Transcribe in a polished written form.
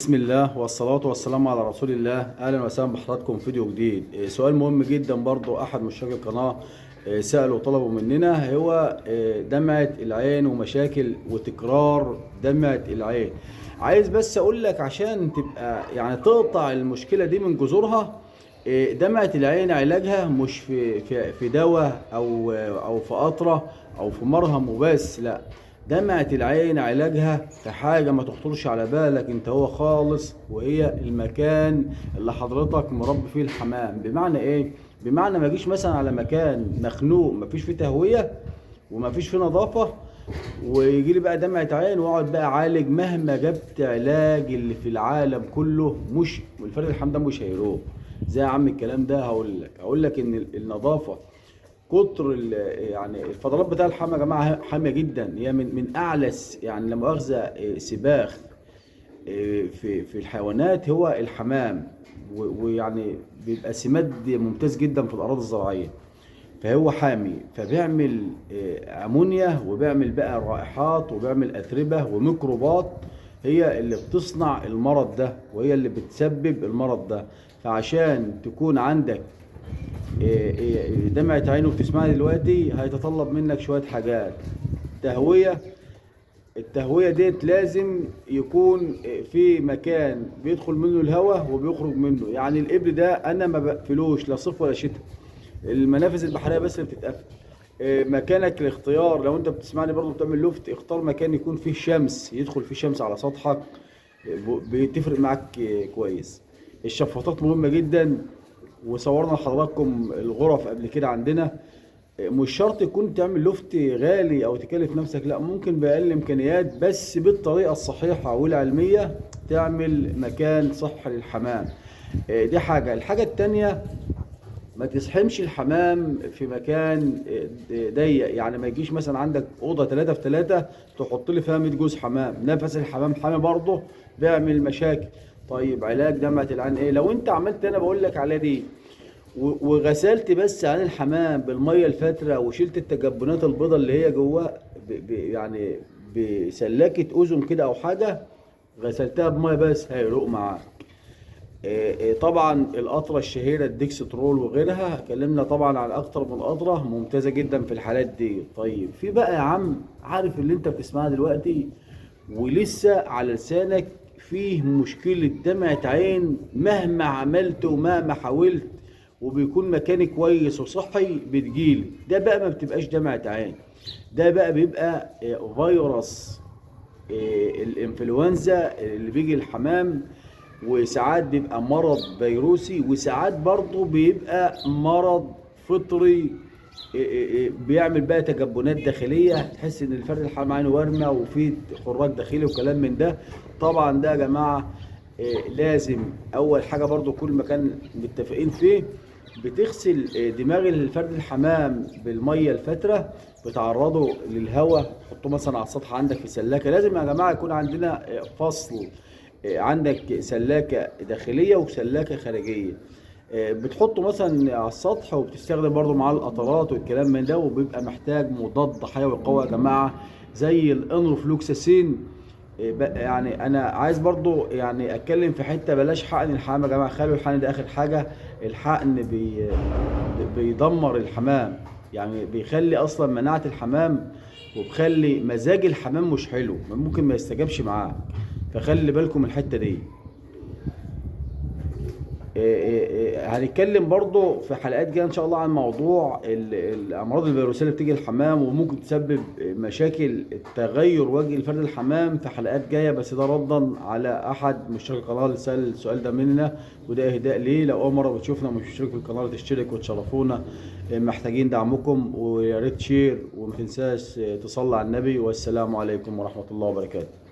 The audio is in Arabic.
بسم الله والصلاة والسلام على رسول الله. أهلا وسهلا بحضراتكم في فيديو جديد. سؤال مهم جدا برضو أحد مشتركي القناة سألوا وطلبوا مننا هو دمعة العين ومشاكل وتكرار دمعة العين. عايز بس أقول لك عشان تبقى يعني تقطع المشكلة دي من جذورها. دمعة العين علاجها مش في دواء أو في قطرة أو في مرهم وبس، لا. دمعة العين علاجها في حاجة ما تخطرش على بالك انت هو خالص، وهي المكان اللي حضرتك مربي فيه الحمام. بمعنى ايه؟ بمعنى ما جيش مثلا على مكان مخنوق ما فيش فيه تهوية وما فيش فيه نظافة ويجي لي بقى دمعة عين واقعد بقى اعالج مهما جبت علاج اللي في العالم كله، مش الفرد الحمام ده مش هيروح. زي يا عم الكلام ده هقول لك ان النظافة كتر يعني الفضلات بتاع الحمى يا جماعه حاميه جدا. هي من اعلى يعني لا مؤاخذه سباخ في الحيوانات هو الحمام، ويعني بيبقى سماد ممتاز جدا في الاراضي الزراعيه. فهو حامي، فبيعمل امونيا وبيعمل بقى رائحات وبيعمل اتربه وميكروبات هي اللي بتصنع المرض ده وهي اللي بتسبب المرض ده. فعشان تكون عندك دمعة عينه وبتسمعني دلوقتي هيتطلب منك شوية حاجات. تهوية. التهوية ديت لازم يكون في مكان بيدخل منه الهواء وبيخرج منه. يعني الإبر ده أنا ما بقفلوش لا صيف ولا شتاء، المنافذ البحرية بس اللي بتتقفل. مكانك الاختيار، لو انت بتسمعني برضه بتعمل لوفت، اختار مكان يكون فيه شمس، يدخل فيه شمس على سطحك، بتفرق معاك كويس. الشفاطات مهمة جدا، وصورنا لحضراتكم الغرف قبل كده عندنا. مش شرط يكون تعمل لوفت غالي او تكلف نفسك، لا، ممكن باقل امكانيات بس بالطريقه الصحيحه والعلميه تعمل مكان صح للحمام. دي حاجه. الحاجه التانيه، ما تزحمش الحمام في مكان ضيق. يعني ما يجيش مثلا عندك اوضه 3 في 3 تحط لي فيها 100 جوز حمام، نفس الحمام حامي برضه بيعمل مشاكل. طيب علاج دمعة العين ايه؟ لو انت عملت انا بقول لك على دي وغسلت بس عن الحمام بالميه الفاتره وشلت التجبنات البيضاء اللي هي جواه يعني بسلاكه اذن كده او حاجه، غسلتها بميه بس هيروق معاك. طبعا القطره الشهيره الديكسترول وغيرها اتكلمنا طبعا عن اكتر من قطره ممتازه جدا في الحالات دي. طيب في بقى يا عم، عارف اللي انت بتسمعها دلوقتي ولسه على لسانك فيه مشكله دمعه عين مهما عملت ومهما حاولت وبيكون مكاني كويس وصحي بتجيلي، ده بقى ما بتبقاش دمعه عين، ده بقى بيبقى فيروس الانفلونزا اللي بيجي الحمام. وساعات بيبقى مرض فيروسي وساعات برضه بيبقى مرض فطري. بيعمل بقى تجبنات داخليه، تحس ان الفرد الحمام عينه وارمه وفي خراج داخلي وكلام من ده. طبعا ده يا جماعه لازم اول حاجه برضه كل مكان متفقين فيه بتغسل دماغ الفرد الحمام بالميه الفتره، بتعرضه للهواء، تحطه مثلا على السطح عندك في سلاكه. لازم يا جماعه يكون عندنا فصل، عندك سلاكة داخلية وسلاكة خارجية. بتحطه مثلا على السطح وبتستخدم برضو معاه القطرات والكلام من ده، وبيبقى محتاج مضاد حيوي قوي يا جماعة زي الانروفلوكساسين. يعني انا عايز برضو يعني اتكلم في حتة، بلاش حقن الحمام يا جماعة، خلوا الحقن ده اخر حاجة. الحقن بيدمر الحمام، يعني بيخلي اصلا مناعة الحمام وبخلي مزاج الحمام مش حلو، ممكن ما يستجابش معاه. فخلي بالكم الحته دي. هنتكلم برضو في حلقات جايه ان شاء الله عن موضوع الامراض الفيروسيه اللي بتيجي الحمام وممكن تسبب مشاكل تغير وجه الفرد الحمام في حلقات جايه. بس ده ردا على احد مشترك القناه اللي سال السؤال ده مننا، وده اهداء ليه. لو اول مره بتشوفنا مش مشترك في القناه تشترك وتشرفونا، محتاجين دعمكم. ويا ريت شير وما تنساش تصلي على النبي. والسلام عليكم ورحمه الله وبركاته.